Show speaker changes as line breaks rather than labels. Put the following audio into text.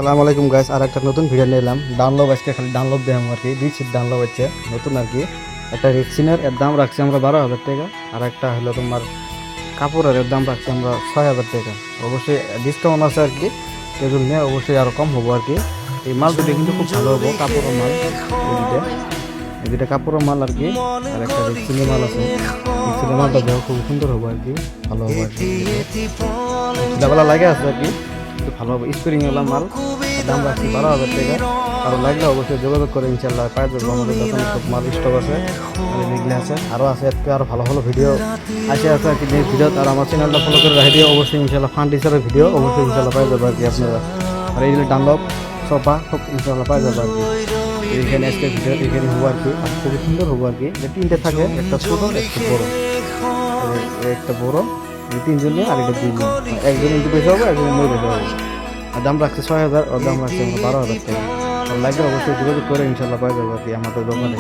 সালাম আলাইকুম গাইস, আর একটা নতুন ভিডিও নিয়ে এলাম। ডাউনলোড আজকে খালি ডাউনলোড দেখাম আর কি, 2 সিট ডাউনলোড হচ্ছে নতুন আর কি। একটা রেক্সিনের এর দাম রাখছি আমরা 12,000 টাকা, আর একটা হলো তোমার কাপড়ের এর দাম রাখছি আমরা 6,000 টাকা। অবশ্যই ডিসকাউন্ট আছে আর কি, এই জন্য অবশ্যই আরো কম হবো আর কি। এই মাল দুটো কিন্তু খুব ভালো হবো, কাপড়ের মাল এই দুটা কাপড়ের মাল আর কি। আর একটা রেক্সিনের মাল আছে, রেক্সিনের মালটা দেখো খুব সুন্দর হবো আর কি, ভালো হবো আর কি। ডাবলা লাগে আছে আর কি, একটু ভালো হবে স্প্রিং এলা মাল। দাম রাখছি 12,000 টাকা। আরো লাগলে অবশ্যই যোগাযোগ করে ইনশাল্লাহ পাই যাবো। আমাদের দোকানে সব মাল স্টক আছে, এগুলো আছে, আরো আছে, একটু আরো ভালো ভালো ভিডিও আসে আছে আর কি। নেক্সট ভিডিও আর আমার চ্যানেলটা ফলো করে রাখি দিও অবশ্যই ইনশাল্লাহ। ফান্ড হিসাবে ভিডিও অবশ্যই ইনশাল্লাহ পাই যাবো আর কি আপনারা। আর এই ডানলপ সোফা সব ইনশাল্লাহ পাই যাবো আর কি। এইখানে আজকে ভিডিও এখানে হবো আর কি, আর খুবই সুন্দর হবো আর কি। যে তিনটে থাকে, একটা ছোট একটা বড়, একটা বড়, এই তিনজনে আর এটা দুইজন, একজন একটু বেশি হবে, একজন মই বেশি হবে। আর দাম রাখছে 6,000, আর দাম রাখছে আমরা 12,000 টাকা। আর লাগলে অবশ্যই যোগাযোগ করে ইনশাল্লাহ পাই যাবো আর কি আমাদের দোকানে।